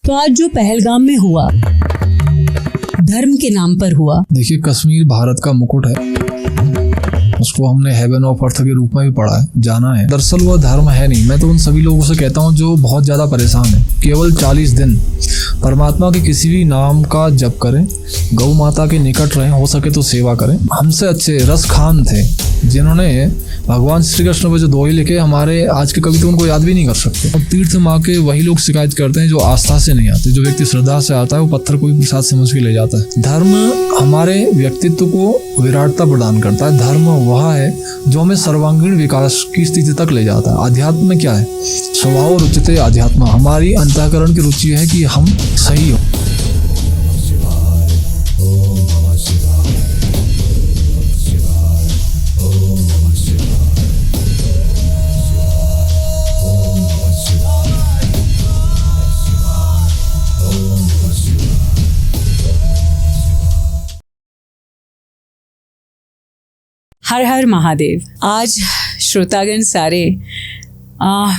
तो आज जो पहलगाम में हुआ, धर्म के नाम पर हुआ। देखिए, कश्मीर भारत का मुकुट है, उसको हमने हेवन ऑफ अर्थ के रूप में भी पढ़ा है, जाना है। दरअसल वह धर्म है नहीं। मैं तो उन सभी लोगों से कहता हूँ जो बहुत ज़्यादा परेशान है, केवल 40 दिन परमात्मा के किसी भी नाम का जप करें, गौ माता के निकट रहें, हो सके तो सेवा करें। हमसे अच्छे रस खान थे जिन्होंने भगवान श्री कृष्ण पर जो दोहे लिखे, हमारे आज के कवि तो उनको याद भी नहीं कर सकते। और तीर्थ माँ के वही लोग शिकायत करते हैं जो आस्था से नहीं आते। जो व्यक्ति श्रद्धा से आता है वो पत्थर को भी प्रसाद समझ के ले जाता है। धर्म हमारे व्यक्तित्व को विराटता प्रदान करता है। धर्म वह है जो हमें सर्वांगीण विकास की स्थिति तक ले जाता है। अध्यात्म में क्या है? स्वभाव रुचिते अध्यात्म। हमारी अंतःकरण की रुचि है कि हम सही हो। हर हर महादेव। आज श्रोतागण सारे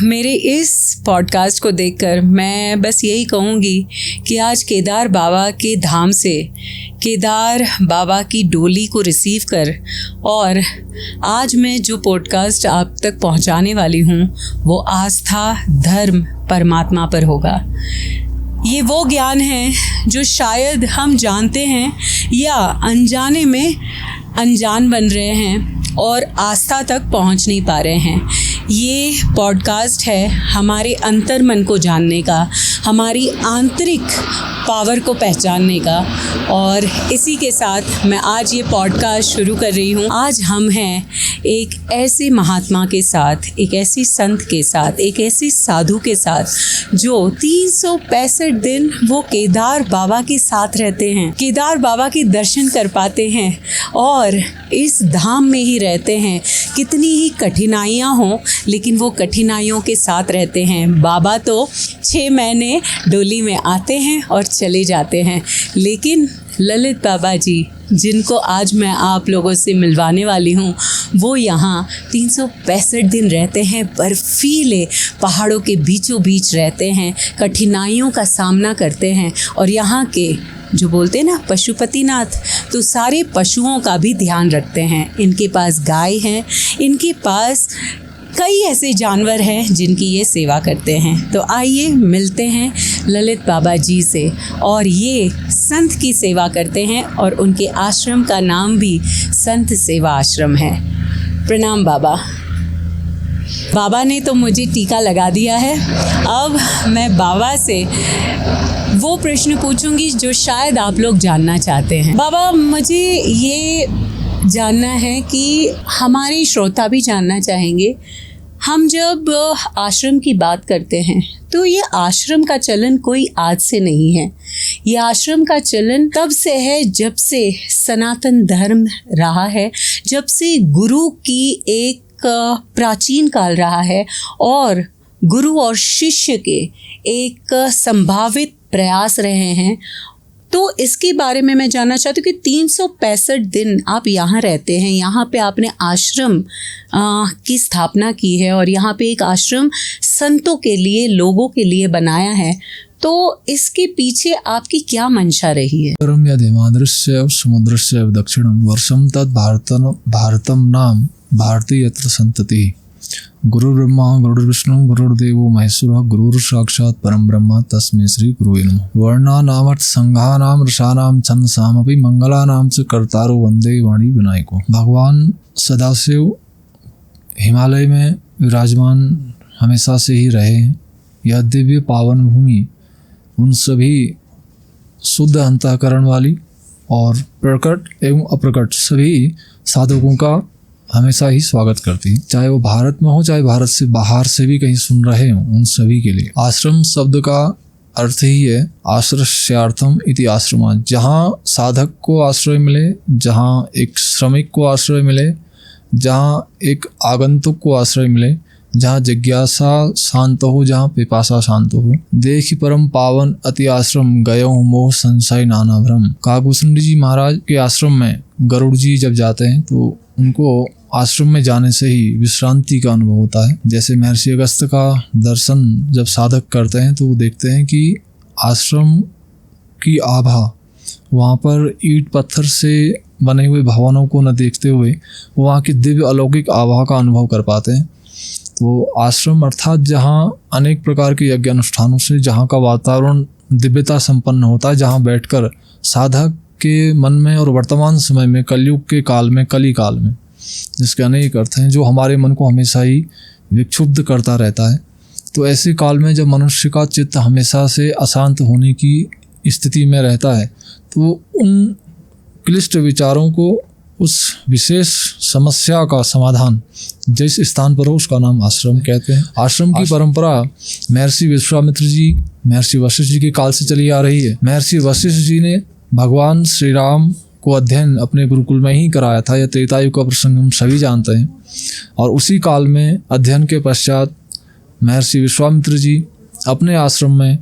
मेरे इस पॉडकास्ट को देखकर मैं बस यही कहूँगी कि आज केदार बाबा के धाम से केदार बाबा की डोली को रिसीव कर, और आज मैं जो पॉडकास्ट आप तक पहुँचाने वाली हूँ वो आस्था, धर्म, परमात्मा पर होगा। ये वो ज्ञान है जो शायद हम जानते हैं या अनजाने में अनजान बन रहे हैं और आस्था तक पहुंच नहीं पा रहे हैं। ये पॉडकास्ट है हमारे अंतर मन को जानने का, हमारी आंतरिक पावर को पहचानने का, और इसी के साथ मैं आज ये पॉडकास्ट शुरू कर रही हूँ। आज हम हैं एक ऐसे महात्मा के साथ, एक ऐसी संत के साथ, एक ऐसी साधु के साथ जो 365 दिन वो केदार बाबा के साथ रहते हैं, केदार बाबा के दर्शन कर पाते हैं और इस धाम में ही रहते हैं। कितनी ही कठिनाइयाँ हों लेकिन वो कठिनाइयों के साथ रहते हैं। बाबा तो 6 महीने डोली में आते हैं और चले जाते हैं, लेकिन ललित बाबा जी जिनको आज मैं आप लोगों से मिलवाने वाली हूँ, वो यहाँ 365 दिन रहते हैं। बर्फीले पहाड़ों के बीचों बीच रहते हैं, कठिनाइयों का सामना करते हैं, और यहाँ के जो बोलते हैं ना पशुपतिनाथ, तो सारे पशुओं का भी ध्यान रखते हैं। इनके पास गाय हैं, इनके पास कई ऐसे जानवर हैं जिनकी ये सेवा करते हैं। तो आइए मिलते हैं ललित बाबा जी से, और ये संत की सेवा करते हैं और उनके आश्रम का नाम भी संत सेवा आश्रम है। प्रणाम बाबा। बाबा ने तो मुझे टीका लगा दिया है। अब मैं बाबा से वो प्रश्न पूछूंगी जो शायद आप लोग जानना चाहते हैं। बाबा, मुझे ये जानना है कि हमारे श्रोता भी जानना चाहेंगे, हम जब आश्रम की बात करते हैं तो ये आश्रम का चलन कोई आज से नहीं है। ये आश्रम का चलन तब से है जब से सनातन धर्म रहा है, जब से गुरु की एक प्राचीन काल रहा है और गुरु और शिष्य के एक संभावित प्रयास रहे हैं। तो इसके बारे में मैं जानना चाहती हूँ कि 365 दिन आप यहाँ रहते हैं, यहाँ पे आपने आश्रम की स्थापना की है और यहाँ पे एक आश्रम संतों के लिए, लोगों के लिए बनाया है। तो इसके पीछे आपकी क्या मंशा रही है? परम यदिमादृश्य समुद्रस्य दक्षिणम वर्षम तद भारतम नाम भारती यत्र संतति। गुरु ब्रह्मा गुरुर्विष्णु गुरुर्देवो महेश्वरः गुरुर् साक्षात् परम ब्रह्म तस्मै श्री गुरुवे नमः। वर्णानामर्थ संघानाम रसानाम छंदसामपि मंगलानाम च कर्तारो वंदे वाणी विनायको। भगवान सदाशिव हिमालय में विराजमान हमेशा से ही रहे हैं। यह दिव्य पावन भूमि उन सभी शुद्ध अंतःकरण वाली और प्रकट एवं अप्रकट सभी साधकों का हमेशा ही स्वागत करती है, चाहे वो भारत में हो चाहे भारत से बाहर से भी कहीं सुन रहे हो। उन सभी के लिए आश्रम शब्द का अर्थ ही है आश्रयार्थम इति आश्रमा। जहाँ साधक को आश्रय मिले, जहाँ एक श्रमिक को आश्रय मिले, जहाँ एक आगंतुक को आश्रय मिले, जहाँ जिज्ञासा शांत हो, जहाँ पिपासा शांत हो। देखि परम पावन अति आश्रम गयो मोह संशय नाना भ्रम। काकभूषण जी महाराज के आश्रम में गरुड़ जी जब जाते हैं तो उनको आश्रम में जाने से ही विश्रांति का अनुभव होता है। जैसे महर्षि अगस्त्य का दर्शन जब साधक करते हैं तो वो देखते हैं कि आश्रम की आभा, वहाँ पर ईंट पत्थर से बने हुए भवनों को न देखते हुए वहाँ की दिव्य अलौकिक आभा का अनुभव कर पाते हैं। तो आश्रम अर्थात जहाँ अनेक प्रकार के यज्ञ अनुष्ठानों से जहाँ का वातावरण दिव्यता संपन्न होता है, जहाँ बैठकर साधक के मन में और वर्तमान समय में कलयुग के काल में, कली काल में, जिसके अनेक अर्थ हैं, जो हमारे मन को हमेशा ही विक्षुब्ध करता रहता है। तो ऐसे काल में जब मनुष्य का चित्त हमेशा से अशांत होने की स्थिति में रहता है, तो उन क्लिष्ट विचारों को, उस विशेष समस्या का समाधान जिस स्थान पर हो उसका नाम आश्रम कहते हैं। आश्रम की परंपरा महर्षि विश्वामित्र जी, महर्षि वशिष्ठ जी के काल से चली आ रही है। महर्षि वशिष्ठ जी ने भगवान श्री राम को अध्ययन अपने गुरुकुल में ही कराया था। यह त्रेतायुग का प्रसंग हम सभी जानते हैं। और उसी काल में अध्ययन के पश्चात महर्षि विश्वामित्र जी अपने आश्रम में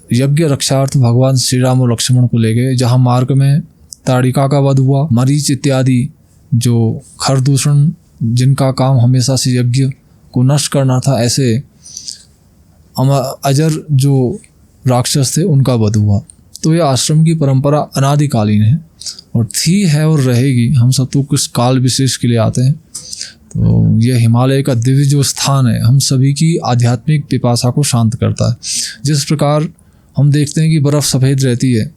यज्ञ रक्षार्थ भगवान श्री राम और लक्ष्मण को ले गए, जहाँ मार्ग में ताड़िका का वध हुआ। मरीच इत्यादि जो खरदूषण, जिनका काम हमेशा से यज्ञ को नष्ट करना था, ऐसे अजर जो राक्षस थे उनका वध हुआ। तो यह आश्रम की परंपरा अनादिकालीन है और थी, है और रहेगी। हम सब तो कुछ काल विशेष के लिए आते हैं। तो यह हिमालय का दिव्य जो स्थान है, हम सभी की आध्यात्मिक पिपासा को शांत करता है। जिस प्रकार हम देखते हैं कि बर्फ़ सफ़ेद रहती है,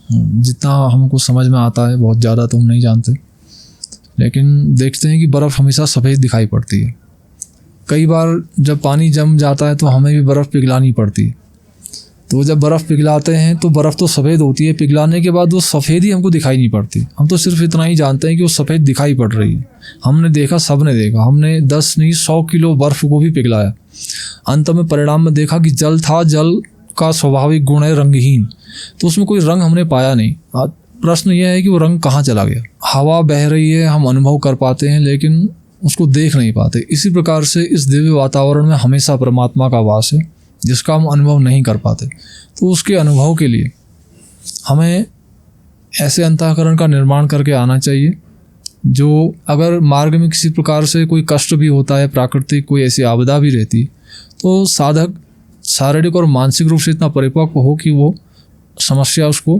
जितना हमको समझ में आता है, बहुत ज़्यादा तो हम नहीं जानते, लेकिन देखते हैं कि बर्फ़ हमेशा सफ़ेद दिखाई पड़ती है। कई बार जब पानी जम जाता है तो हमें भी बर्फ़ पिघलानी पड़ती है। तो जब बर्फ़ पिघलाते हैं तो बर्फ़ तो सफ़ेद होती है, पिघलाने के बाद वो सफ़ेद ही हमको दिखाई नहीं पड़ती। हम तो सिर्फ इतना ही जानते हैं कि वो सफ़ेद दिखाई पड़ रही है। हमने देखा, सब ने देखा, हमने 10 नहीं 100 किलो बर्फ़ को भी पिघलाया। अंत में परिणाम में देखा कि जल था, जल का स्वाभाविक गुण है रंगहीन, तो उसमें कोई रंग हमने पाया नहीं। प्रश्न यह है कि वो रंग कहाँ चला गया। हवा बह रही है, हम अनुभव कर पाते हैं, लेकिन उसको देख नहीं पाते। इसी प्रकार से इस दिव्य वातावरण में हमेशा परमात्मा का वास है, जिसका हम अनुभव नहीं कर पाते। तो उसके अनुभव के लिए हमें ऐसे अंतःकरण का निर्माण करके आना चाहिए, जो अगर मार्ग में किसी प्रकार से कोई कष्ट भी होता है, प्राकृतिक कोई ऐसी आपदा भी रहती, तो साधक शारीरिक और मानसिक रूप से इतना परिपक्व हो कि वो समस्या उसको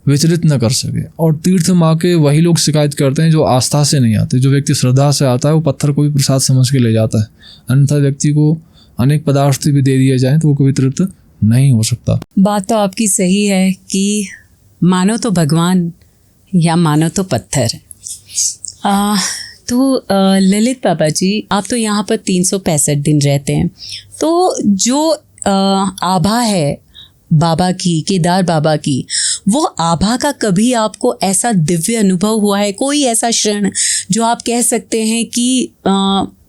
विचलित न कर सके। और तीर्थ माँ के वही लोग शिकायत करते हैं जो आस्था से नहीं आते। जो व्यक्ति श्रद्धा से आता है वो पत्थर को भी प्रसाद समझ के ले जाता है, अन्यथा व्यक्ति को अनेक पदार्थ भी दे दिए जाएं तो वो कभी तृप्त नहीं हो सकता। बात तो आपकी सही है कि मानो तो भगवान या मानो तो पत्थर। तो ललित बाबा जी, आप तो यहाँ पर 365 दिन रहते हैं, तो जो आभा है बाबा की, केदार बाबा की, वो आभा का कभी आपको ऐसा दिव्य अनुभव हुआ है? कोई ऐसा क्षण जो आप कह सकते हैं कि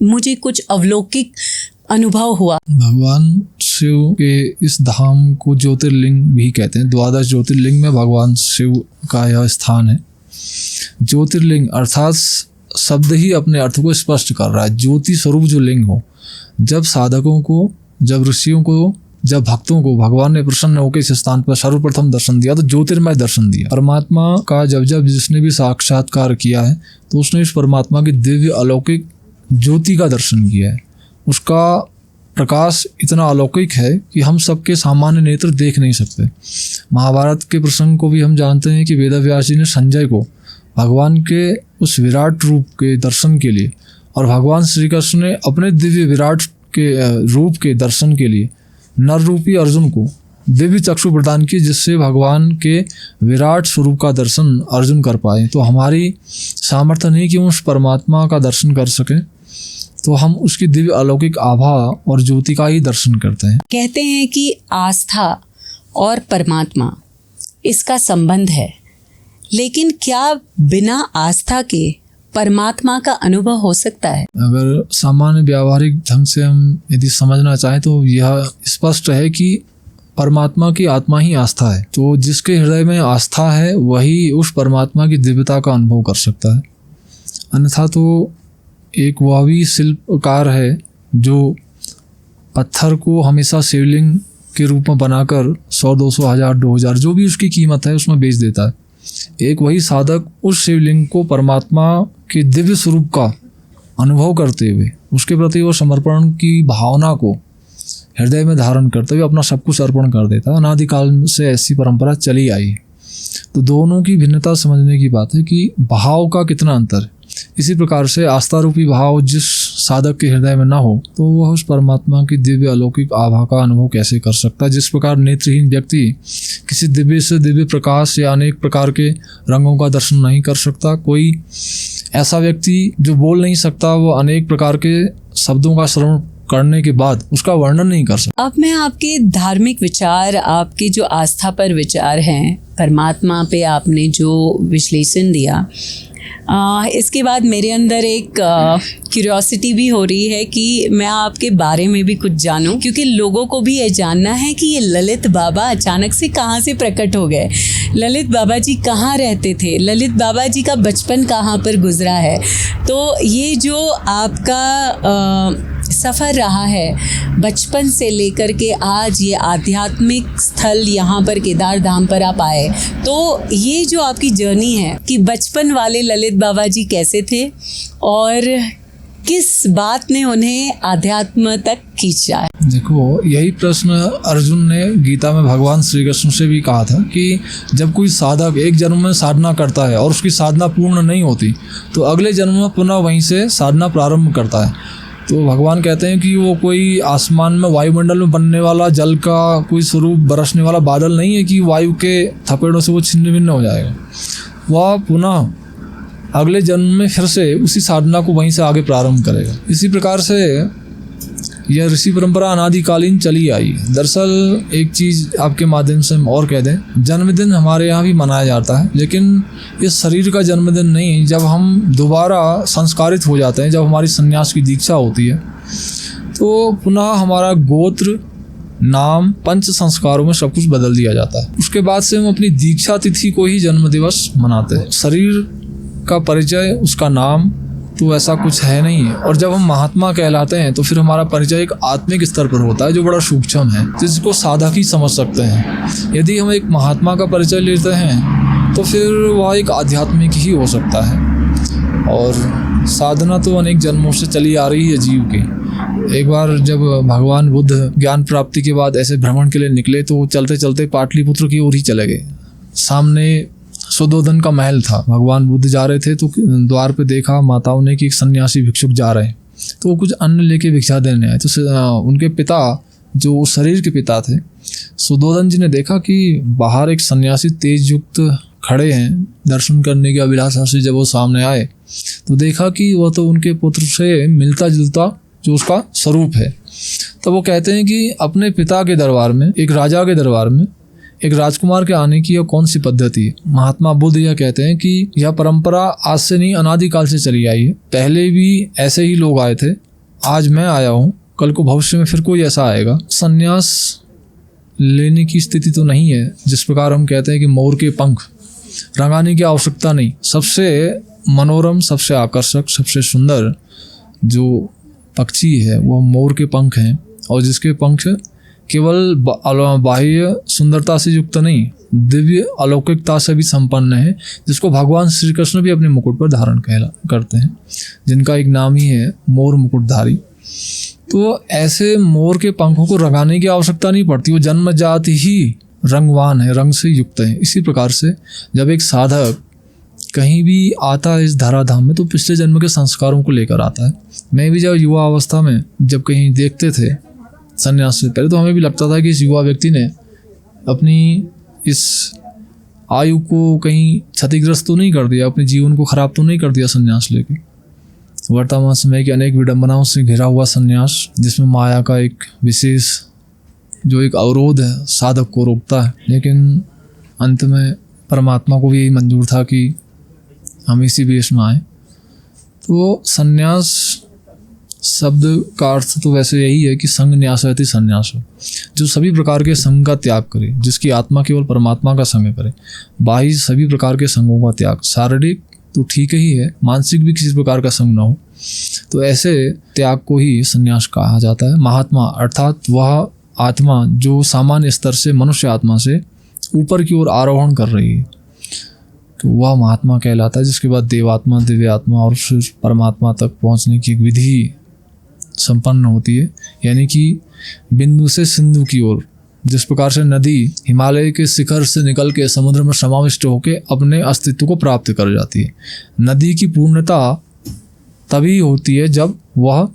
मुझे कुछ अलौकिक अनुभव हुआ? भगवान शिव के इस धाम को ज्योतिर्लिंग भी कहते हैं। 12 ज्योतिर्लिंग में भगवान शिव का यह स्थान है। ज्योतिर्लिंग अर्थात शब्द ही अपने अर्थ को स्पष्ट कर रहा है। ज्योति स्वरूप जो लिंग हो, जब साधकों को, जब ऋषियों को, जब भक्तों को भगवान ने प्रसन्न होकर इस स्थान पर सर्वप्रथम दर्शन दिया तो ज्योतिर्मय दर्शन दिया। परमात्मा का जब जिसने भी साक्षात्कार किया है तो उसने इस परमात्मा की दिव्य अलौकिक ज्योति का दर्शन किया है। उसका प्रकाश इतना अलौकिक है कि हम सबके सामान्य नेत्र देख नहीं सकते। महाभारत के प्रसंग को भी हम जानते हैं कि वेदव्यास जी ने संजय को भगवान के उस विराट रूप के दर्शन के लिए, और भगवान श्री कृष्ण ने अपने दिव्य विराट के रूप के दर्शन के लिए नर रूपी अर्जुन को दिव्य चक्षु प्रदान की, जिससे भगवान के विराट स्वरूप का दर्शन अर्जुन कर पाए। तो हमारी सामर्थ्य नहीं कि उस परमात्मा का दर्शन कर सकें, तो हम उसकी दिव्य अलौकिक आभा और ज्योति का ही दर्शन करते हैं। कहते हैं कि आस्था और परमात्मा इसका संबंध है, लेकिन क्या बिना आस्था के परमात्मा का अनुभव हो सकता है? अगर सामान्य व्यावहारिक ढंग से हम यदि समझना चाहें तो यह स्पष्ट है कि परमात्मा की आत्मा ही आस्था है। तो जिसके हृदय में आस्था है वही उस परमात्मा की दिव्यता का अनुभव कर सकता है। अन्यथा तो एक वह भी शिल्पकार है जो पत्थर को हमेशा शिवलिंग के रूप में बनाकर 100, 200, 1000, 2000 जो भी उसकी कीमत है उसमें बेच देता है। एक वही साधक उस शिवलिंग को परमात्मा के दिव्य स्वरूप का अनुभव करते हुए उसके प्रति वो समर्पण की भावना को हृदय में धारण करते हुए अपना सब कुछ अर्पण कर देता है। अनादिकाल से ऐसी परंपरा चली आई। तो दोनों की भिन्नता समझने की बात है कि भाव का कितना अंतर है। इसी प्रकार से आस्था रूपी भाव जिस साधक के हृदय में ना हो तो वह उस परमात्मा की दिव्य अलौकिक आभा का अनुभव कैसे कर सकता है। जिस प्रकार नेत्रहीन व्यक्ति किसी दिव्य से दिव्य प्रकाश या अनेक प्रकार के रंगों का दर्शन नहीं कर सकता, कोई ऐसा व्यक्ति जो बोल नहीं सकता वो अनेक प्रकार के शब्दों का श्रवण करने के बाद उसका वर्णन नहीं कर सकता। अब मैं आपके धार्मिक विचार, आपके जो आस्था पर विचार हैं, परमात्मा पे आपने जो विश्लेषण दिया, इसके बाद मेरे अंदर एक क्यूरियोसिटी भी हो रही है कि मैं आपके बारे में भी कुछ जानूं, क्योंकि लोगों को भी ये जानना है कि ये ललित बाबा अचानक से कहाँ से प्रकट हो गए। ललित बाबा जी कहाँ रहते थे, ललित बाबा जी का बचपन कहाँ पर गुजरा है। तो ये जो आपका सफ़र रहा है बचपन से लेकर के आज ये आध्यात्मिक स्थल यहाँ पर केदार धाम पर आप आए, तो ये जो आपकी जर्नी है कि बचपन वाले ललित बाबा जी कैसे थे और किस बात ने उन्हें आध्यात्म तक खींचा है। देखो, यही प्रश्न अर्जुन ने गीता में भगवान श्री कृष्ण से भी कहा था कि जब कोई साधक एक जन्म में साधना करता है और उसकी साधना पूर्ण नहीं होती तो अगले जन्म में पुनः वहीं से साधना प्रारंभ करता है। तो भगवान कहते हैं कि वो कोई आसमान में वायुमंडल में बनने वाला जल का कोई स्वरूप बरसने वाला बादल नहीं है कि वायु के थपेड़ों से वो छिन्न भिन्न हो जाएगा। वह पुनः अगले जन्म में फिर से उसी साधना को वहीं से आगे प्रारंभ करेगा। इसी प्रकार से यह ऋषि परंपरा अनादिकालीन चली आई। दरअसल एक चीज़ आपके माध्यम से हम और कह दें, जन्मदिन हमारे यहाँ भी मनाया जाता है, लेकिन ये शरीर का जन्मदिन नहीं। जब हम दोबारा संस्कारित हो जाते हैं, जब हमारी संन्यास की दीक्षा होती है, तो पुनः हमारा गोत्र, नाम, पंच संस्कारों में सब कुछ बदल दिया जाता है। उसके बाद से हम अपनी दीक्षा तिथि को ही जन्म दिवस मनाते हैं। शरीर का परिचय, उसका नाम तो ऐसा कुछ है नहीं है। और जब हम महात्मा कहलाते हैं तो फिर हमारा परिचय एक आत्मिक स्तर पर होता है जो बड़ा सूक्ष्म है, जिसको साधक ही समझ सकते हैं। यदि हम एक महात्मा का परिचय लेते हैं तो फिर वह एक आध्यात्मिक ही हो सकता है। और साधना तो अनेक जन्मों से चली आ रही है जीव की। एक बार जब भगवान बुद्ध ज्ञान प्राप्ति के बाद ऐसे भ्रमण के लिए निकले तो चलते चलते पाटलिपुत्र की ओर ही चले गए। सामने सुदोधन का महल था। भगवान बुद्ध जा रहे थे तो द्वार पे देखा माताओं ने कि एक सन्यासी भिक्षुक जा रहे हैं, तो वो कुछ अन्न लेके भिक्षा देने आए। तो उनके पिता, जो शरीर के पिता थे, सुदोधन जी ने देखा कि बाहर एक सन्यासी तेज युक्त खड़े हैं। दर्शन करने की अभिलाषा से जब वो सामने आए तो देखा कि वह तो उनके पुत्र से मिलता जुलता जो उसका स्वरूप है। तब वो कहते हैं कि अपने पिता के दरबार में, एक राजा के दरबार में एक राजकुमार के आने की यह कौन सी पद्धति है। महात्मा बुद्ध यह कहते हैं कि यह परंपरा आज से नहीं, अनादिकाल से चली आई है। पहले भी ऐसे ही लोग आए थे, आज मैं आया हूँ, कल को भविष्य में फिर कोई ऐसा आएगा। संन्यास लेने की स्थिति तो नहीं है। जिस प्रकार हम कहते हैं कि मोर के पंख रंगाने की आवश्यकता नहीं। सबसे मनोरम, सबसे आकर्षक, सबसे सुंदर जो पक्षी है वो मोर के पंख हैं, और जिसके पंख केवल बाह्य सुंदरता से युक्त नहीं, दिव्य अलौकिकता से भी संपन्न है, जिसको भगवान श्री कृष्ण भी अपने मुकुट पर धारण करते हैं, जिनका एक नाम ही है मोर मुकुटधारी। तो ऐसे मोर के पंखों को रंगाने की आवश्यकता नहीं पड़ती, वो जन्मजात ही रंगवान है, रंग से युक्त है। इसी प्रकार से जब एक साधक कहीं भी आता है इस धराधाम में तो पिछले जन्म के संस्कारों को लेकर आता है। मैं भी जब युवा अवस्था में जब कहीं देखते थे संन्यास से पहले, तो हमें भी लगता था कि इस युवा व्यक्ति ने अपनी इस आयु को कहीं क्षतिग्रस्त तो नहीं कर दिया, अपने जीवन को खराब तो नहीं कर दिया संन्यास लेके। वर्तमान समय की अनेक विडंबनाओं से घिरा हुआ संन्यास, जिसमें माया का एक विशेष जो एक अवरोध है साधक को रोकता है, लेकिन अंत में परमात्मा को भी यही मंजूर था कि हम इसी वेश में आए। तो संन्यास शब्द का अर्थ तो वैसे यही है कि संग न्यासयति संन्यास, जो सभी प्रकार के संग का त्याग करे, जिसकी आत्मा केवल परमात्मा का संग करे। बाह्य सभी प्रकार के संगों का त्याग, शारीरिक तो ठीक ही है, मानसिक भी किसी प्रकार का संग ना हो, तो ऐसे त्याग को ही संन्यास कहा जाता है। महात्मा अर्थात वह आत्मा जो सामान्य स्तर से मनुष्य आत्मा से ऊपर की ओर आरोहण कर रही है, तो वह महात्मा कहलाता है। जिसके बाद देवात्मा, दिव्य आत्मा और फिर परमात्मा तक पहुंचने की एक विधि संपन्न होती है। यानी कि बिंदु से सिंधु की ओर। जिस प्रकार से नदी हिमालय के शिखर से निकल के समुद्र में समाविष्ट होकर अपने अस्तित्व को प्राप्त कर जाती है। नदी की पूर्णता तभी होती है जब वह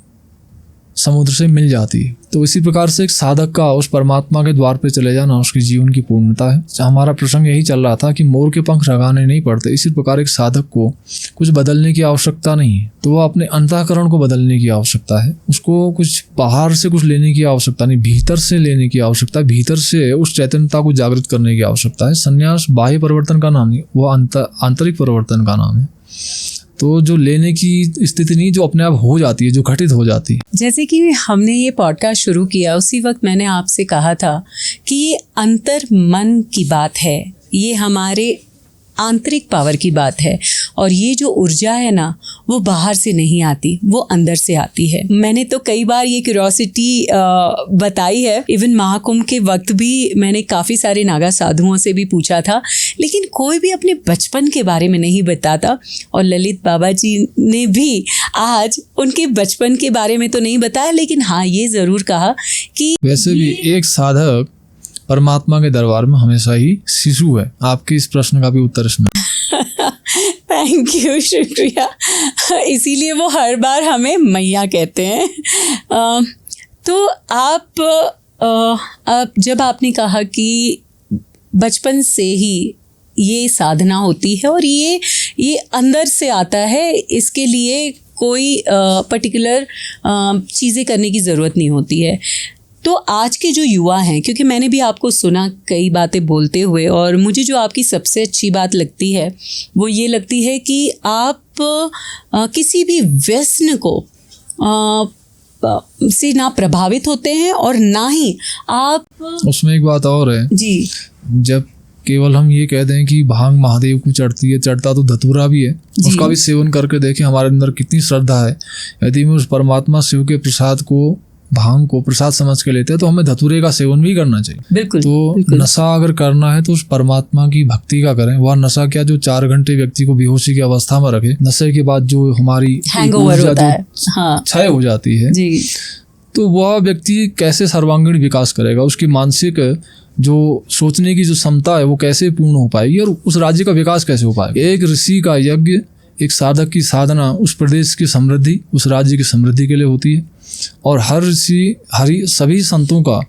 समुद्र से मिल जाती है। तो इसी प्रकार से एक साधक का उस परमात्मा के द्वार पे चले जाना उसके जीवन की पूर्णता है। हमारा प्रसंग यही चल रहा था कि मोर के पंख रंगाने नहीं पड़ते। इसी प्रकार एक साधक को कुछ बदलने की आवश्यकता नहीं है, तो वह अपने अंतःकरण को बदलने की आवश्यकता है। उसको कुछ बाहर से कुछ लेने की आवश्यकता नहीं, भीतर से लेने की आवश्यकता है। भीतर से उस चैतन्यता को जागृत करने की आवश्यकता है। संन्यास बाह्य परिवर्तन का नाम नहीं, वो आंतरिक परिवर्तन का नाम है। तो जो लेने की स्थिति नहीं, जो अपने आप हो जाती है, जो घटित हो जाती है। जैसे कि हमने ये पॉडकास्ट शुरू किया उसी वक्त मैंने आपसे कहा था कि ये अंतर मन की बात है, ये हमारे आंतरिक पावर की बात है, और ये जो ऊर्जा है ना वो बाहर से नहीं आती, वो अंदर से आती है। मैंने तो कई बार ये क्यूरियोसिटी बताई है, इवन महाकुंभ के वक्त भी मैंने काफ़ी सारे नागा साधुओं से भी पूछा था, लेकिन कोई भी अपने बचपन के बारे में नहीं बताता। और ललित बाबा जी ने भी आज उनके बचपन के बारे में तो नहीं बताया, लेकिन हाँ ये ज़रूर कहा कि वैसे भी एक साधक परमात्मा के दरबार में हमेशा ही शिशु है। आपके इस प्रश्न का भी उत्तर इसमें। थैंक यू, शुक्रिया। इसीलिए वो हर बार हमें मैया कहते हैं। तो आप जब आपने कहा कि बचपन से ही ये साधना होती है और ये अंदर से आता है, इसके लिए कोई पर्टिकुलर चीज़ें करने की ज़रूरत नहीं होती है। तो आज के जो युवा हैं, क्योंकि मैंने भी आपको सुना कई बातें बोलते हुए, और मुझे जो आपकी सबसे अच्छी बात लगती है वो ये लगती है कि आप किसी भी व्यसन को से ना प्रभावित होते हैं और ना ही आप। उसमें एक बात और है जी, जब केवल हम ये कह दें कि भांग महादेव को चढ़ती है, चढ़ता तो धतूरा भी है, उसका भी सेवन करके देखें हमारे अंदर कितनी श्रद्धा है। यदि हम उस परमात्मा शिव के प्रसाद को, भांग को प्रसाद समझ के लेते हैं, तो हमें धतूरे का सेवन भी करना चाहिए। बिल्कुल। तो बिल्कुल। नशा अगर करना है तो उस परमात्मा की भक्ति का करें। वह नशा क्या जो 4 घंटे व्यक्ति को बेहोशी की अवस्था में रखे, नशे के बाद जो हमारी हैंगओवर होता है, हाँ, क्षय हो जाती है जी, तो वह व्यक्ति कैसे सर्वांगीण विकास करेगा, उसकी मानसिक जो सोचने की जो क्षमता है वो कैसे पूर्ण हो पाएगी, और उस राज्य का विकास कैसे हो पाएगा। एक ऋषि का यज्ञ, एक साधक की साधना उस प्रदेश की समृद्धि, उस राज्य की समृद्धि के लिए होती है। और हर ऋषि, सभी संतों का,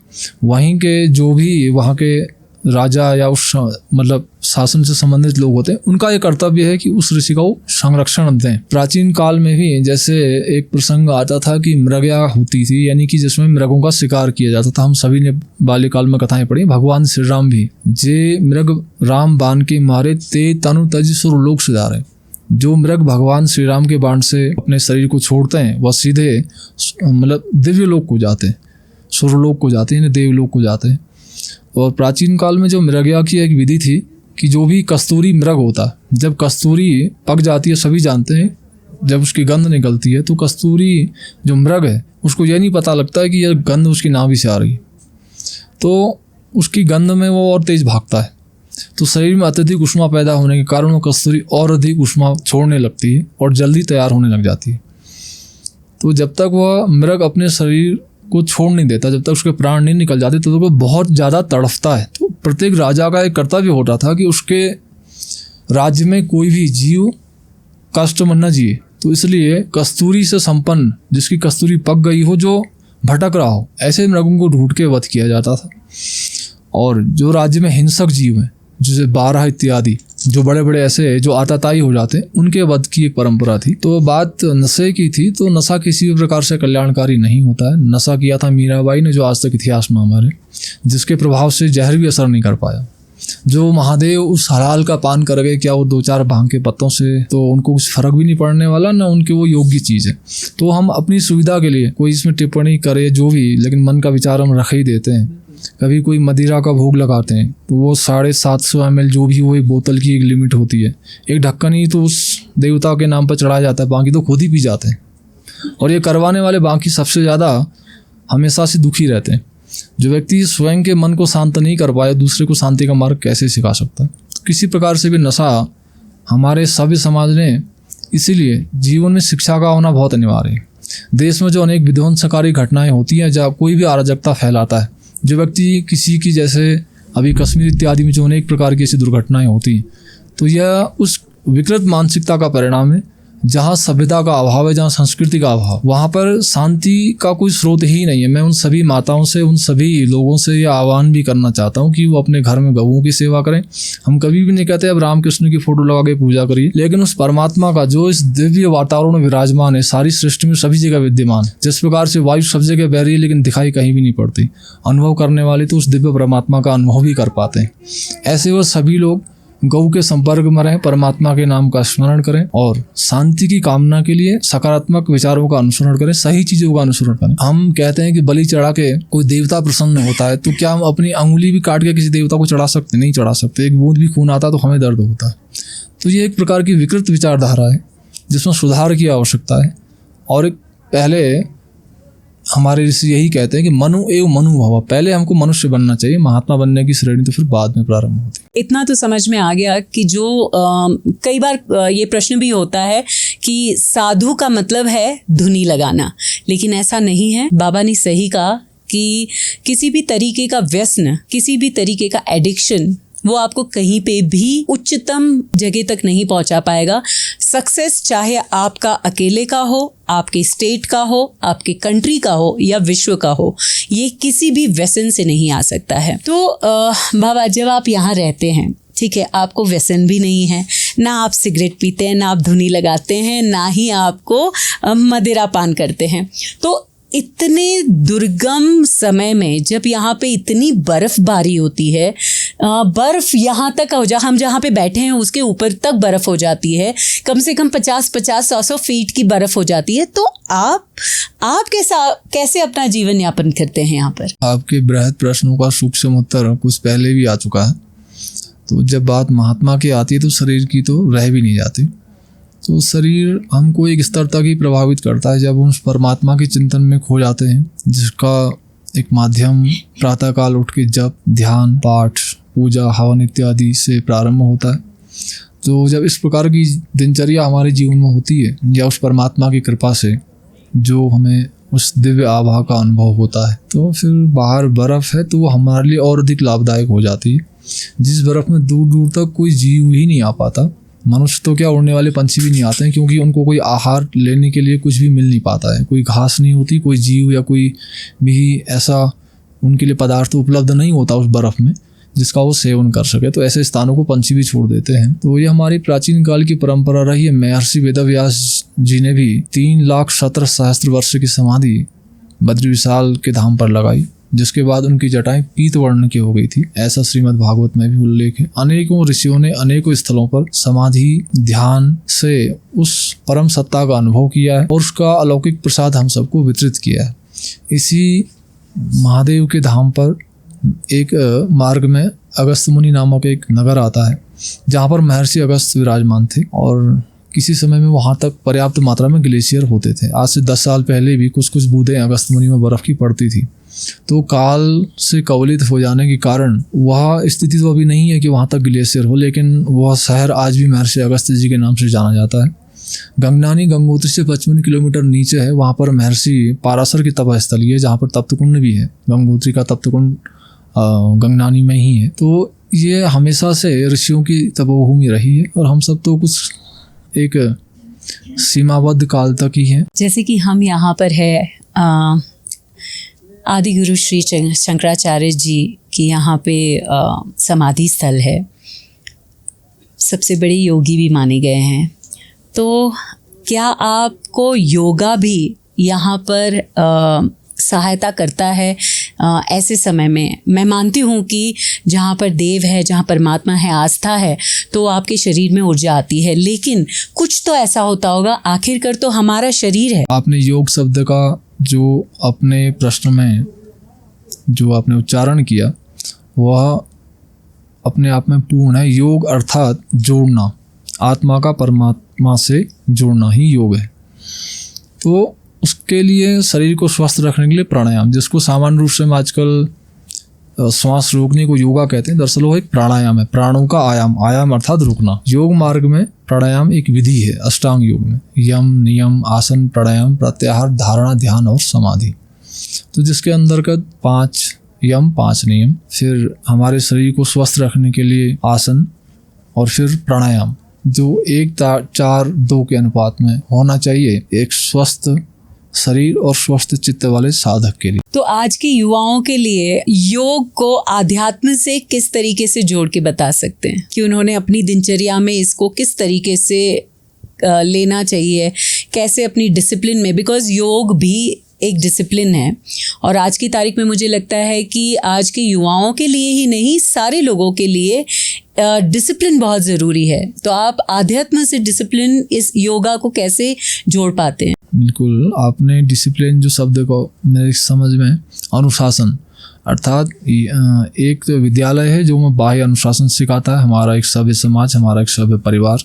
वहीं के जो भी वहाँ के राजा या उस मतलब शासन से संबंधित लोग होते हैं, उनका ये कर्तव्य है कि उस ऋषि का वो संरक्षण दें। प्राचीन काल में भी जैसे एक प्रसंग आता था कि मृगया होती थी, यानी कि जिसमें मृगों का शिकार किया जाता था। हम सभी ने बाल्यकाल में कथाएं पढ़ी। भगवान श्री राम भी जे मृग राम बाण के मारे ते तनु तज सुरलोक सिधारे। जो मृग भगवान श्री राम के बाण से अपने शरीर को छोड़ते हैं वह सीधे मतलब दिव्य लोक को जाते हैं, सुरलोक को जाते हैं, देवलोक को जाते हैं। और प्राचीन काल में जो मृगया की एक विधि थी कि जो भी कस्तूरी मृग होता, जब कस्तूरी पक जाती है, सभी जानते हैं जब उसकी गंध निकलती है, तो कस्तूरी जो मृग है उसको यह नहीं पता लगता है कि यह गंध उसकी नाभि से आ रही, तो उसकी गंध में वो और तेज भागता है। तो शरीर में अत्यधिक ऊष्मा पैदा होने के कारण वो कस्तूरी और अधिक ऊष्मा छोड़ने लगती है और जल्दी तैयार होने लग जाती है। तो जब तक वह मृग अपने शरीर को छोड़ नहीं देता, जब तक उसके प्राण नहीं निकल जाते, तो वो बहुत ज़्यादा तड़फता है। तो प्रत्येक राजा का एक कर्तव्य होता था कि उसके राज्य में कोई भी जीव कष्ट में न जिए। तो इसलिए कस्तूरी से संपन्न, जिसकी कस्तूरी पक गई हो, जो भटक रहा हो, ऐसे मृगों को ढूंढ के वध किया जाता था। और जो राज्य में हिंसक जीव हैं, जैसे बारह इत्यादि, जो बड़े बड़े ऐसे जो आताताई हो जाते हैं, उनके वध की एक परंपरा थी। तो बात नशे की थी, तो नशा किसी भी प्रकार से कल्याणकारी नहीं होता है। नशा किया था मीराबाई ने, जो आज तक इतिहास में हमारे, जिसके प्रभाव से जहर भी असर नहीं कर पाया। जो महादेव उस हलाल का पान कर गए, क्या वो 2-4 भांग के पत्तों से तो उनको कुछ फर्क भी नहीं पड़ने वाला, ना उनके वो योग्य चीज़ है। तो हम अपनी सुविधा के लिए कोई इसमें टिप्पणी करे जो भी, लेकिन मन का विचार हम रख ही देते हैं। कभी कोई मदिरा का भोग लगाते हैं तो वो 750 ml जो भी वो एक बोतल की एक लिमिट होती है, एक ढक्कन ही तो उस देवता के नाम पर चढ़ाया जाता है, बाकी तो खुद ही पी जाते हैं। और ये करवाने वाले बाकी सबसे ज़्यादा हमेशा से दुखी रहते हैं। जो व्यक्ति स्वयं के मन को शांत नहीं कर पाए, दूसरे को शांति का मार्ग कैसे सिखा सकता है। तो किसी प्रकार से भी नशा हमारे सभ्य समाज ने, इसीलिए जीवन में शिक्षा का होना बहुत अनिवार्य है। देश में जो अनेक विध्वंसकारी घटनाएं होती हैं, जहाँ कोई भी अराजकता फैलाता है, जो व्यक्ति किसी की, जैसे अभी कश्मीर इत्यादि में जो अनेक प्रकार की ऐसी दुर्घटनाएं होती हैं, तो यह उस विकृत मानसिकता का परिणाम है। जहाँ सभ्यता का अभाव है, जहाँ संस्कृति का अभाव, वहाँ पर शांति का कोई स्रोत ही नहीं है। मैं उन सभी माताओं से, उन सभी लोगों से यह आह्वान भी करना चाहता हूँ कि वो अपने घर में गऊओं की सेवा करें। हम कभी भी नहीं कहते अब रामकृष्ण की फोटो लगा के पूजा करिए, लेकिन उस परमात्मा का जो इस दिव्य वातावरण में विराजमान है, सारी सृष्टि में सभी जगह विद्यमान है। जिस प्रकार से वायु सब जगह बह रही है लेकिन दिखाई कहीं भी नहीं पड़ती, अनुभव करने वाले तो उस दिव्य परमात्मा का अनुभव भी कर पाते हैं। ऐसे वो सभी लोग गौ के संपर्क में रहें, परमात्मा के नाम का स्मरण करें और शांति की कामना के लिए सकारात्मक विचारों का अनुसरण करें, सही चीजों का अनुसरण करें। हम कहते हैं कि बलि चढ़ा के कोई देवता प्रसन्न होता है, तो क्या हम अपनी अंगुली भी काट के किसी देवता को चढ़ा सकते? नहीं चढ़ा सकते। एक बूंद भी खून आता तो हमें दर्द होता है। तो ये एक प्रकार की विकृत विचारधारा है जिसमें सुधार की आवश्यकता है। और एक पहले हमारे ऋषि यही कहते हैं कि मनु एवं मनु भव, पहले हमको मनुष्य बनना चाहिए, महात्मा बनने की श्रेणी तो फिर बाद में प्रारंभ होती है। इतना तो समझ में आ गया कि जो कई बार ये प्रश्न भी होता है कि साधु का मतलब है धुनी लगाना, लेकिन ऐसा नहीं है। बाबा ने सही कहा कि किसी भी तरीके का व्यसन, किसी भी तरीके का एडिक्शन, वो आपको कहीं पे भी उच्चतम जगह तक नहीं पहुंचा पाएगा। सक्सेस चाहे आपका अकेले का हो, आपके स्टेट का हो, आपके कंट्री का हो या विश्व का हो, ये किसी भी व्यसन से नहीं आ सकता है। तो बाबा, जब आप यहाँ रहते हैं, ठीक है, आपको व्यसन भी नहीं है, ना आप सिगरेट पीते हैं, ना आप धुनी लगाते हैं, ना ही आपको मदिरा पान करते हैं, तो इतने दुर्गम समय में जब यहाँ पे इतनी बर्फबारी होती है, बर्फ यहाँ तक हो हम जहाँ पे बैठे हैं उसके ऊपर तक बर्फ हो जाती है, कम से कम 50-100 फीट की बर्फ हो जाती है, तो आप कैसे अपना जीवन यापन करते हैं यहाँ पर? आपके बृहद प्रश्नों का सूक्ष्म उत्तर कुछ पहले भी आ चुका है। तो जब बात महात्मा की आती है तो शरीर की तो रह भी नहीं जाती। तो शरीर हमको एक स्तर तक ही प्रभावित करता है जब हम उस परमात्मा के चिंतन में खो जाते हैं, जिसका एक माध्यम प्रातःकाल उठ के जप, ध्यान, पाठ, पूजा, हवन इत्यादि से प्रारंभ होता है। तो जब इस प्रकार की दिनचर्या हमारे जीवन में होती है, या उस परमात्मा की कृपा से जो हमें उस दिव्य आभा का अनुभव होता है, तो फिर बाहर बर्फ़ है तो वो हमारे लिए और अधिक लाभदायक हो जाती है। जिस बर्फ़ में दूर दूर तक कोई जीव ही नहीं आ पाता, मनुष्य तो क्या, उड़ने वाले पंछी भी नहीं आते हैं, क्योंकि उनको कोई आहार लेने के लिए कुछ भी मिल नहीं पाता है, कोई घास नहीं होती, कोई जीव या कोई भी ऐसा उनके लिए पदार्थ उपलब्ध नहीं होता उस बर्फ़ में जिसका वो सेवन कर सके। तो ऐसे स्थानों को पंछी भी छोड़ देते हैं। तो ये हमारी प्राचीन काल की परंपरा रही है। महर्षि वेदव्यास जी ने भी 3,17,000 वर्ष की समाधि बद्री विशाल के धाम पर लगाई, जिसके बाद उनकी जटाएं पीत वर्ण की हो गई थी, ऐसा श्रीमद् भागवत में भी उल्लेख है। अनेकों ऋषियों ने अनेकों स्थलों पर समाधि ध्यान से उस परम सत्ता का अनुभव किया है और उसका अलौकिक प्रसाद हम सबको वितरित किया है। इसी महादेव के धाम पर एक मार्ग में अगस्त मुनि नामक एक नगर आता है, जहाँ पर महर्षि अगस्त विराजमान थे और किसी समय में वहाँ तक पर्याप्त मात्रा में ग्लेशियर होते थे। आज से 10 साल पहले भी कुछ बूंदें अगस्त मुनि में बर्फ़ की पड़ती थी। तो काल से कवलित हो जाने के कारण वह स्थिति तो अभी नहीं है कि वहाँ तक ग्लेशियर हो, लेकिन वह शहर आज भी महर्षि अगस्त जी के नाम से जाना जाता है। गंगनानी गंगोत्री से 55 किलोमीटर नीचे है। वहाँ पर महर्षि पाराशर की तपस्थली है, जहाँ पर तप्तकुंड भी है। गंगोत्री का तप्तकुंड गंगनानी में ही है। तो ये हमेशा से ऋषियों की तपोभूमि रही है और हम सब तो कुछ एक सीमाबद्ध काल तक ही है। जैसे कि हम यहाँ पर है आदि गुरु श्री शंकराचार्य जी की यहाँ पे समाधि स्थल है, सबसे बड़े योगी भी माने गए हैं। तो क्या आपको योगा भी यहाँ पर सहायता करता है ऐसे समय में? मैं मानती हूँ कि जहाँ पर देव है, जहाँ परमात्मा है, आस्था है, तो आपके शरीर में ऊर्जा आती है, लेकिन कुछ तो ऐसा होता होगा, आखिरकार तो हमारा शरीर है। आपने योग शब्द का जो अपने प्रश्न में जो आपने उच्चारण किया वह अपने आप में पूर्ण है। योग अर्थात जोड़ना, आत्मा का परमात्मा से जोड़ना ही योग है। तो उसके लिए शरीर को स्वस्थ रखने के लिए प्राणायाम, जिसको सामान्य रूप से हम आजकल श्वास रोकने को योगा कहते हैं, दरअसल वो एक प्राणायाम है, प्राणों का आयाम, आयाम अर्थात रुकना। योग मार्ग में प्राणायाम एक विधि है, अष्टांग योग में यम, नियम, आसन, प्राणायाम, प्रत्याहार, धारणा, ध्यान और समाधि। तो जिसके अंतर्गत 5 यम 5 नियम, फिर हमारे शरीर को स्वस्थ रखने के लिए आसन, और फिर प्राणायाम जो 1:4:2 के अनुपात में होना चाहिए एक स्वस्थ शरीर और स्वस्थ चित्त वाले साधक के लिए। तो आज के युवाओं के लिए योग को आध्यात्म से किस तरीके से जोड़ के बता सकते हैं कि उन्होंने अपनी दिनचर्या में इसको किस तरीके से लेना चाहिए, कैसे अपनी डिसिप्लिन में, बिकॉज योग भी एक डिसिप्लिन है और आज की तारीख में मुझे लगता है कि आज के युवाओं के लिए ही नहीं, सारे लोगों के लिए डिसिप्लिन बहुत ज़रूरी है। तो आप आध्यात्म से डिसिप्लिन, इस योगा को कैसे जोड़ पाते हैं? बिल्कुल, आपने डिसिप्लिन जो शब्द को मेरे समझ में अनुशासन, अर्थात एक तो विद्यालय है जो मैं बाह्य अनुशासन सिखाता है, हमारा एक सभ्य समाज, हमारा एक सभ्य परिवार।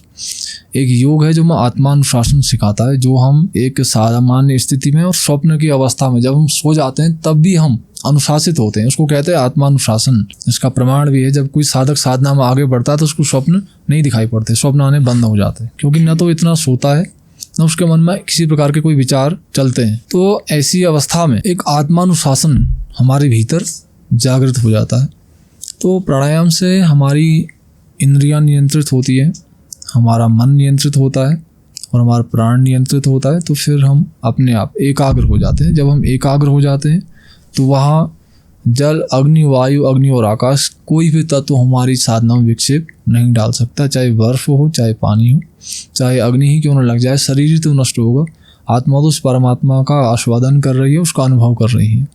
एक योग है जो मैं आत्मानुशासन सिखाता है, जो हम एक सामान्य स्थिति में और स्वप्न की अवस्था में जब हम सो जाते हैं तब भी हम अनुशासित होते हैं, उसको कहते हैं आत्मानुशासन। इसका प्रमाण भी है, जब कोई साधक साधना में आगे बढ़ता है तो उसको स्वप्न नहीं दिखाई पड़ते, स्वप्न आने बंद हो जाते हैं, क्योंकि न तो इतना सोता है न उसके मन में किसी प्रकार के कोई विचार चलते हैं। तो ऐसी अवस्था में एक आत्मानुशासन हमारे भीतर जागृत हो जाता है। तो प्राणायाम से हमारी इंद्रियां नियंत्रित होती है, हमारा मन नियंत्रित होता है और हमारा प्राण नियंत्रित होता है। तो फिर हम अपने आप एकाग्र हो जाते हैं। जब हम एकाग्र हो जाते हैं तो वहाँ जल, अग्नि, वायु, अग्नि और आकाश, कोई भी तत्व हमारी साधना में विक्षेप नहीं डाल सकता। चाहे बर्फ हो, चाहे पानी हो, चाहे अग्नि ही क्यों न लग जाए, शरीर ही तो नष्ट होगा, आत्मा तो उस परमात्मा का आस्वादन कर रही है, उसका अनुभव कर रही है।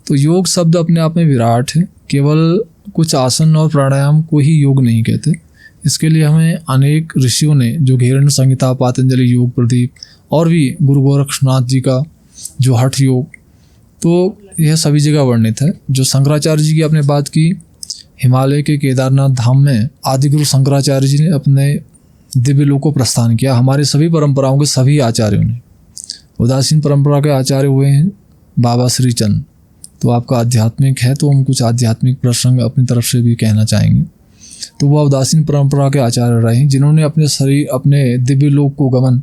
तो योग शब्द अपने आप में विराट है, केवल कुछ आसन और प्राणायाम को ही योग नहीं कहते। इसके लिए हमें अनेक ऋषियों ने, जो घेरण्य संहिता, पातंजलि योग प्रदीप और भी गुरु गोरक्षनाथ जी का जो हठ योग, तो यह सभी जगह वर्णित है। जो शंकराचार्य जी की आपने बात की, हिमालय के केदारनाथ धाम में आदिगुरु शंकराचार्य जी ने अपने दिव्य लोक को प्रस्थान किया। हमारे सभी परंपराओं के सभी आचार्यों ने, उदासीन परंपरा के आचार्य हुए हैं बाबा श्री चंद। तो आपका आध्यात्मिक है तो हम कुछ आध्यात्मिक प्रसंग अपनी तरफ से भी कहना चाहेंगे। तो वह उदासीन परंपरा के आचार्य रहे, जिन्होंने अपने शरीर, अपने दिव्य लोक को गमन,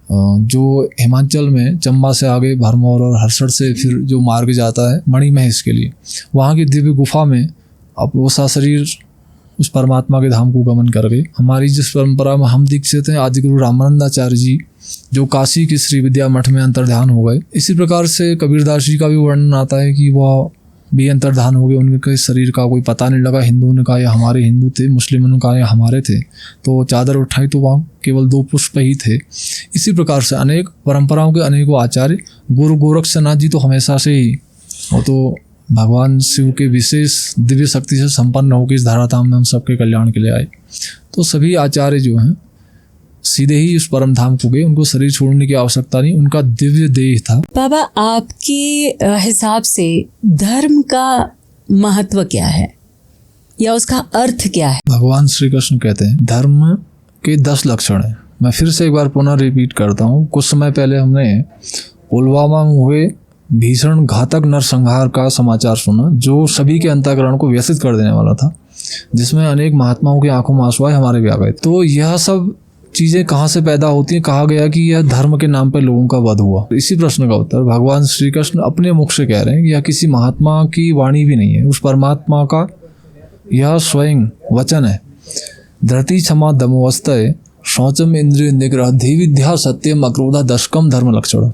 जो हिमाचल में चंबा से आगे भरमौर और हर्षद से फिर जो मार्ग जाता है मणिमहेश के लिए, वहाँ की दिव्य गुफा में अब वो शरीर उस परमात्मा के धाम को गमन कर गए। हमारी जिस परंपरा में हम दीक्षित हैं, आदिगुरु रामानंदाचार्य जी, जो काशी की श्री विद्या मठ में अंतर्ध्यान हो गए। इसी प्रकार से कबीरदास जी का भी वर्णन आता है कि वह भी अंतर्धान हो गए, उनके शरीर का कोई पता नहीं लगा। हिंदुओं ने कहा ये हमारे हिंदू थे, मुस्लिमों ने कहा ये हमारे थे, तो चादर उठाई तो वहाँ केवल 2 पुष्प ही थे। इसी प्रकार से अनेक परंपराओं के अनेकों आचार्य, गुरु गोरक्षनाथ जी तो हमेशा से ही, वो तो भगवान शिव के विशेष दिव्य शक्ति से संपन्न होकर इस धराधाम में हम सबके कल्याण के लिए आए। तो सभी आचार्य जो हैं सीधे ही उस परम धाम को गए, उनको शरीर छोड़ने की आवश्यकता नहीं, उनका दिव्य देह था। बाबा, आपके हिसाब से धर्म का महत्व क्या है या उसका अर्थ क्या है? भगवान श्री कृष्ण कहते हैं धर्म के 10 लक्षण हैं। मैं फिर से एक बार पुनः रिपीट करता हूँ। कुछ समय पहले हमने पुलवामा में हुए भीषण घातक नरसंहार का समाचार सुना, जो सभी के अंतःकरण को व्यथित कर देने वाला था, जिसमें अनेक महात्माओं की आंखों में आंसू आए, हमारे भी आ गए। तो यह सब चीज़ें कहाँ से पैदा होती हैं? कहा गया कि यह धर्म के नाम पर लोगों का वध हुआ। इसी प्रश्न का उत्तर भगवान श्री कृष्ण अपने मुख से कह रहे हैं कि यह किसी महात्मा की वाणी भी नहीं है, उस परमात्मा का यह स्वयं वचन है। धरती क्षमा दमोवस्तय शौचम इंद्रिय निग्रह धी विद्या सत्यम अक्रोधा दशकम धर्म लक्षण।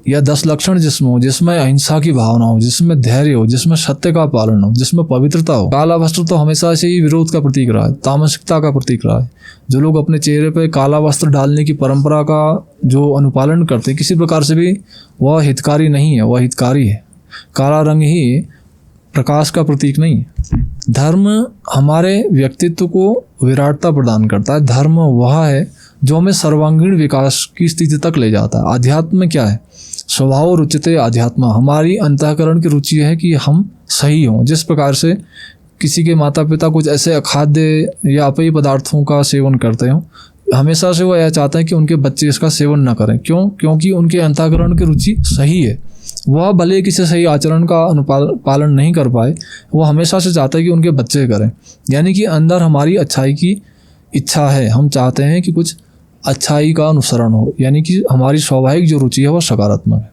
यह 10 लक्षण जिसमें हो, जिसमें अहिंसा की भावना हो, जिसमें धैर्य हो, जिसमें सत्य का पालन हो, जिसमें पवित्रता हो। काला वस्त्र तो हमेशा से ही विरोध का प्रतीक रहा है, तामसिकता का प्रतीक रहा है। जो लोग अपने चेहरे पर काला वस्त्र डालने की परंपरा का जो अनुपालन करते हैं, किसी प्रकार से भी वह हितकारी नहीं है, वह हितकारी है। काला रंग ही प्रकाश का प्रतीक नहीं है। धर्म हमारे व्यक्तित्व को विराटता प्रदान करता है। धर्म वह है जो हमें सर्वांगीण विकास की स्थिति तक ले जाता है। अध्यात्म में क्या है? स्वभाव रुचिते अध्यात्म। हमारी अंतःकरण की रुचि है कि हम सही हों। जिस प्रकार से किसी के माता पिता कुछ ऐसे अखाद्य या अपेय पदार्थों का सेवन करते हों, हमेशा से वो यह चाहते हैं कि उनके बच्चे इसका सेवन ना करें। क्यों? क्योंकि उनके अंतःकरण की रुचि सही है। वह भले किसी सही आचरण का पालन नहीं कर पाए, वह हमेशा से चाहता है कि उनके बच्चे करें। यानी कि अंदर हमारी अच्छाई की इच्छा है, हम चाहते हैं कि कुछ अच्छाई का अनुसरण हो, यानी कि हमारी स्वाभाविक जो रुचि है वह सकारात्मक है।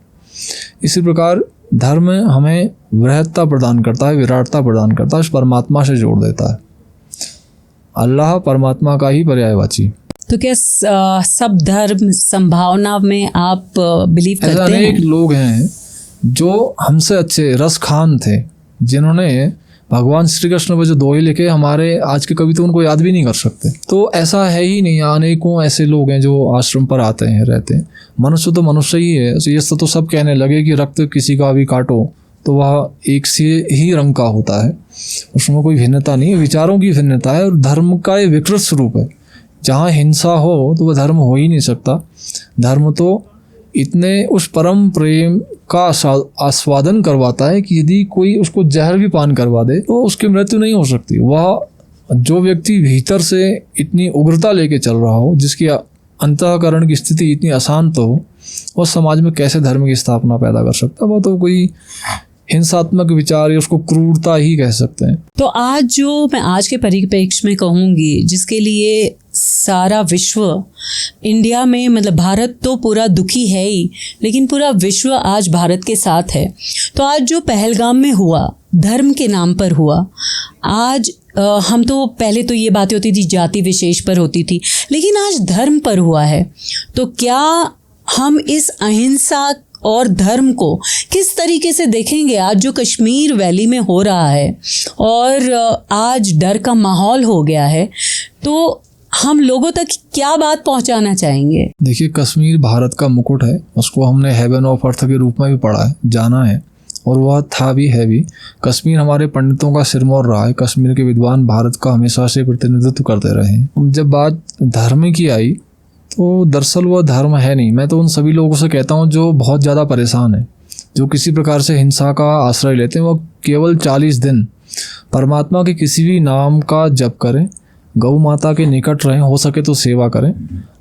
इसी प्रकार धर्म हमें वृहत्ता प्रदान करता है, विराटता प्रदान करता है, उस परमात्मा से जोड़ देता है। अल्लाह परमात्मा का ही पर्यायवाची। तो क्या सब धर्म संभावना में आप बिलीव करते हैं? अनेक लोग हैं जो हमसे अच्छे रस खान थे, जिन्होंने भगवान श्री कृष्ण पर जो दोहे लिखे, हमारे आज के कवि तो उनको याद भी नहीं कर सकते। तो ऐसा है ही नहीं, अनेकों ऐसे लोग हैं जो आश्रम पर आते हैं, रहते हैं। मनुष्य तो मनुष्य ही है। ये तो सब कहने लगे कि रक्त किसी का भी काटो तो वह एक से ही रंग का होता है, उसमें कोई भिन्नता नहीं है, विचारों की भिन्नता है। और धर्म का एक विकृत स्वरूप है। जहाँ हिंसा हो तो वह धर्म हो ही नहीं सकता। धर्म तो इतने उस परम प्रेम का आस्वादन करवाता है कि यदि कोई उसको जहर भी पान करवा दे तो उसकी मृत्यु नहीं हो सकती। वह जो व्यक्ति भीतर से इतनी उग्रता लेके चल रहा हो, जिसकी अंतःकरण की स्थिति इतनी अशांत हो, वह समाज में कैसे धर्म की स्थापना पैदा कर सकता है? वह तो कोई हिंसात्मक विचार या उसको क्रूरता ही कह सकते हैं। तो आज जो मैं आज के परिप्रेक्ष्य में कहूँगी, जिसके लिए सारा विश्व, इंडिया में मतलब भारत तो पूरा दुखी है ही, लेकिन पूरा विश्व आज भारत के साथ है। तो आज जो पहलगाम में हुआ, धर्म के नाम पर हुआ, आज हम तो पहले तो ये बातें होती थी जाति विशेष पर होती थी, लेकिन आज धर्म पर हुआ है। तो क्या हम इस अहिंसा और धर्म को किस तरीके से देखेंगे? आज जो कश्मीर वैली में हो रहा है और आज डर का माहौल हो गया है, तो हम लोगों तक क्या बात पहुंचाना चाहेंगे? देखिए, कश्मीर भारत का मुकुट है, उसको हमने हेवन ऑफ अर्थ के रूप में भी पढ़ा है, जाना है, और वह था भी, है भी। कश्मीर हमारे पंडितों का सिरमौर रहा है। कश्मीर के विद्वान भारत का हमेशा से प्रतिनिधित्व करते रहे हैं। जब बात धर्म की आई तो दरअसल वह धर्म है नहीं। मैं तो उन सभी लोगों से कहता हूँ जो बहुत ज़्यादा परेशान हैं, जो किसी प्रकार से हिंसा का आश्रय लेते हैं, वह केवल 40 दिन परमात्मा के किसी भी नाम का जप करें, गौ माता के निकट रहें, हो सके तो सेवा करें।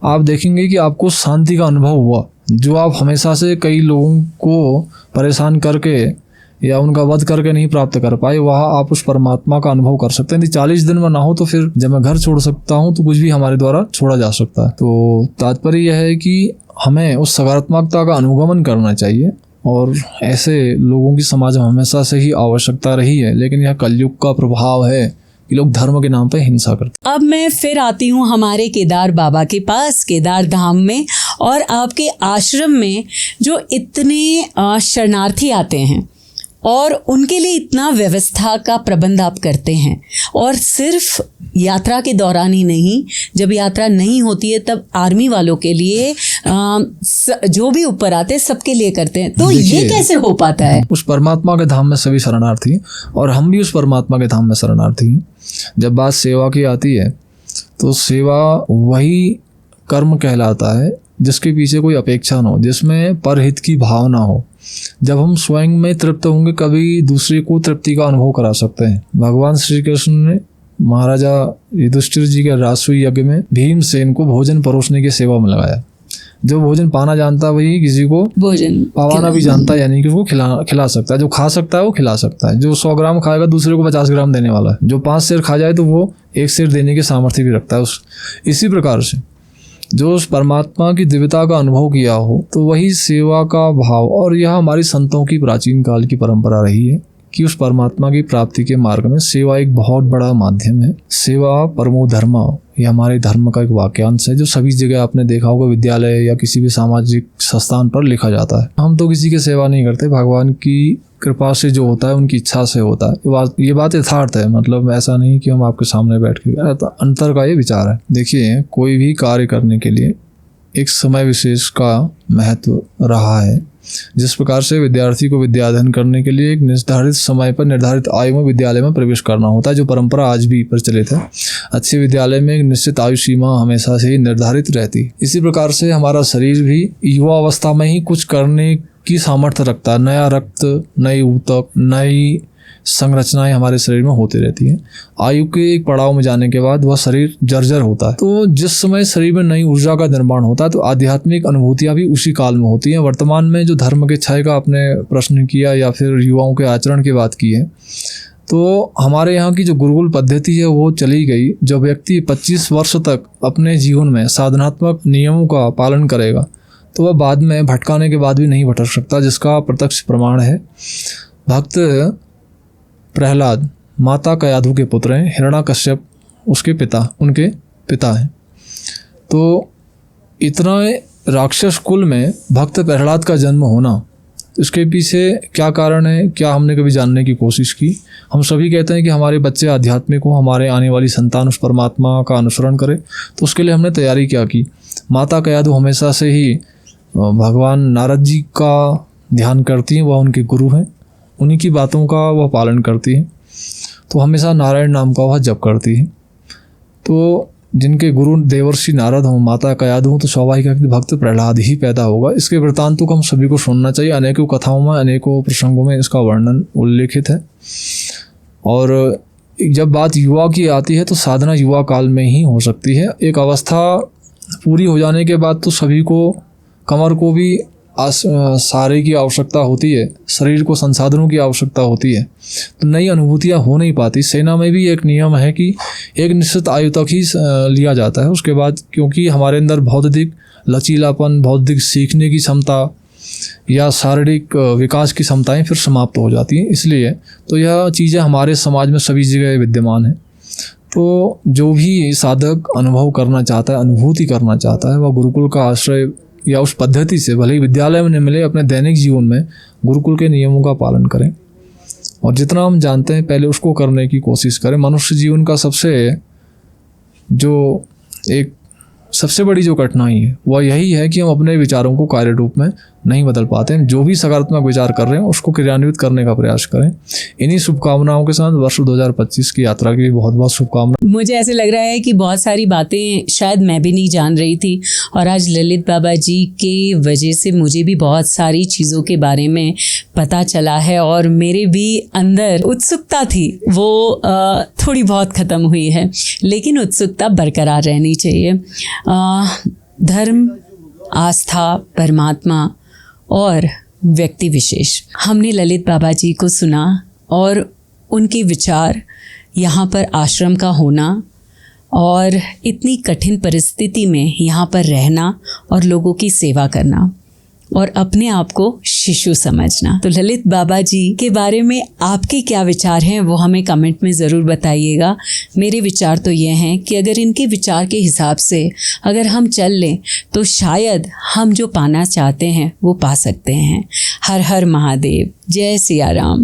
आप देखेंगे कि आपको शांति का अनुभव हुआ, जो आप हमेशा से कई लोगों को परेशान करके या उनका वध करके नहीं प्राप्त कर पाए, वहाँ आप उस परमात्मा का अनुभव कर सकते हैं। यदि 40 दिन में ना हो तो फिर जब मैं घर छोड़ सकता हूँ तो कुछ भी हमारे द्वारा छोड़ा जा सकता है। तो तात्पर्य यह है कि हमें उस सकारात्मकता का अनुगमन करना चाहिए, और ऐसे लोगों की समाज में हमेशा से ही आवश्यकता रही है। लेकिन यह कलयुग का प्रभाव है कि लोग धर्म के नाम पर हिंसा करते। अब मैं फिर आती हूँ हमारे केदार बाबा के पास, केदार धाम में, और आपके आश्रम में जो इतने शरणार्थी आते हैं और उनके लिए इतना व्यवस्था का प्रबंध आप करते हैं, और सिर्फ यात्रा के दौरान ही नहीं, जब यात्रा नहीं होती है तब आर्मी वालों के लिए जो भी ऊपर आते हैं सबके लिए करते हैं। तो ये कैसे हो पाता है? उस परमात्मा के धाम में सभी शरणार्थी, और हम भी उस परमात्मा के धाम में शरणार्थी हैं। जब बात सेवा की आती है तो सेवा वही कर्म कहलाता है जिसके पीछे कोई अपेक्षा न हो, जिसमें परहित की भावना हो। जब हम स्वयं में तृप्त होंगे, कभी दूसरे को तृप्ति का अनुभव करा सकते हैं। भगवान श्री कृष्ण ने महाराजा युधिष्ठिर जी के राजसूय यज्ञ में भीमसेन को भोजन परोसने की सेवा में लगाया। जो भोजन पाना जानता है वही किसी को भोजन पावाना भी जानता है, यानी कि उसको खिला सकता है। जो खा सकता है वो खिला सकता है। जो 100 ग्राम खाएगा दूसरे को 50 ग्राम देने वाला है। जो 5 सेर खा जाए तो वो 1 सेर देने की सामर्थ्य भी रखता है। इसी प्रकार से जो उस परमात्मा की दिव्यता का अनुभव किया हो तो वही सेवा का भाव, और यह हमारी संतों की प्राचीन काल की परंपरा रही है कि उस परमात्मा की प्राप्ति के मार्ग में सेवा एक बहुत बड़ा माध्यम है। सेवा परमो धर्म, ये हमारे धर्म का एक वाक्यांश है जो सभी जगह आपने देखा होगा, विद्यालय या किसी भी सामाजिक संस्थान पर लिखा जाता है। हम तो किसी की सेवा नहीं करते, भगवान की कृपा से जो होता है उनकी इच्छा से होता है। ये बात यथार्थ है, मतलब ऐसा नहीं कि हम आपके सामने बैठ के, अंतर का ये विचार है। देखिए, कोई भी कार्य करने के लिए एक समय विशेष का महत्व रहा है। जिस प्रकार से विद्यार्थी को विद्या अध्ययन करने के लिए एक निर्धारित समय पर निर्धारित आयु में विद्यालय में प्रवेश करना होता है, जो परंपरा आज भी प्रचलित है। अच्छे विद्यालय में एक निश्चित आयु सीमा हमेशा से ही निर्धारित रहती। इसी प्रकार से हमारा शरीर भी युवा अवस्था में ही कुछ करने की सामर्थ्य रखता है। नया रक्त, नई ऊतक, नई संरचनाएं हमारे शरीर में होती रहती हैं। आयु के एक पड़ाव में जाने के बाद वह शरीर जर्जर होता है। तो जिस समय शरीर में नई ऊर्जा का निर्माण होता है तो आध्यात्मिक अनुभूतियाँ भी उसी काल में होती हैं। वर्तमान में जो धर्म के क्षय का आपने प्रश्न किया या फिर युवाओं के आचरण की बात की है, तो हमारे यहाँ की जो गुरुकुल पद्धति है वो चली गई। जब व्यक्ति 25 वर्ष तक अपने जीवन में साधनात्मक नियमों का पालन करेगा तो वह बाद में भटकाने के बाद भी नहीं भटक सकता, जिसका प्रत्यक्ष प्रमाण है भक्त प्रहलाद माता कयाधु के पुत्र हैं। हिरण्याकश्यप उनके पिता हैं। तो इतना राक्षस कुल में भक्त प्रहलाद का जन्म होना, इसके पीछे क्या कारण है, क्या हमने कभी जानने की कोशिश की? हम सभी कहते हैं कि हमारे बच्चे आध्यात्मिक हो, हमारे आने वाली संतान उस परमात्मा का अनुसरण करे, तो उसके लिए हमने तैयारी क्या की? माता कयाधु हमेशा से ही भगवान नारद जी का ध्यान करती हैं, वह उनके गुरु हैं, उन्हीं की बातों का वह पालन करती हैं, तो हमेशा नारायण नाम का वह जप करती है। तो जिनके गुरु देवर्षि नारद हों, माता कयाधु हों, तो स्वाभाविक है कि भक्त प्रहलाद ही पैदा होगा। इसके वृत्तांतों को हम सभी को सुनना चाहिए। अनेकों कथाओं में, अनेकों प्रसंगों में इसका वर्णन उल्लेखित है। और जब बात युवा की आती है तो साधना युवा काल में ही हो सकती है। एक अवस्था पूरी हो जाने के बाद तो सभी को, कमर को भी सहारे की आवश्यकता होती है, शरीर को संसाधनों की आवश्यकता होती है, तो नई अनुभूतियाँ हो नहीं पाती। सेना में भी एक नियम है कि एक निश्चित आयु तक ही लिया जाता है, उसके बाद क्योंकि हमारे अंदर बौद्धिक लचीलापन, बौद्धिक सीखने की क्षमता या शारीरिक विकास की क्षमताएं फिर समाप्त हो जाती हैं। इसलिए तो यह चीज़ें हमारे समाज में सभी जगह विद्यमान है। तो जो भी साधक अनुभव करना चाहता है, अनुभूति करना चाहता है, वह गुरुकुल का आश्रय या उस पद्धति से, भले ही विद्यालय में न मिले, अपने दैनिक जीवन में गुरुकुल के नियमों का पालन करें और जितना हम जानते हैं पहले उसको करने की कोशिश करें। मनुष्य जीवन का सबसे बड़ी जो कठिनाई है वह यही है कि हम अपने विचारों को कार्य रूप में नहीं बदल पाते हैं। जो भी सकारात्मक विचार कर रहे हैं उसको क्रियान्वित करने का प्रयास करें। इन्हीं शुभकामनाओं के साथ वर्ष 2025 की यात्रा की बहुत बहुत शुभकामनाएं। मुझे ऐसे लग रहा है कि बहुत सारी बातें शायद मैं भी नहीं जान रही थी और आज ललित बाबा जी के वजह से मुझे भी बहुत सारी चीज़ों के बारे में पता चला है और मेरे भी अंदर उत्सुकता थी वो थोड़ी बहुत ख़त्म हुई है, लेकिन उत्सुकता बरकरार रहनी चाहिए। धर्म, आस्था, परमात्मा और व्यक्ति विशेष, हमने ललित बाबा जी को सुना और उनके विचार, यहाँ पर आश्रम का होना और इतनी कठिन परिस्थिति में यहाँ पर रहना और लोगों की सेवा करना और अपने आप को शिशु समझना। तो ललित बाबा जी के बारे में आपके क्या विचार हैं वो हमें कमेंट में ज़रूर बताइएगा। मेरे विचार तो ये हैं कि अगर इनके विचार के हिसाब से अगर हम चल लें तो शायद हम जो पाना चाहते हैं वो पा सकते हैं। हर हर महादेव, जय सिया राम।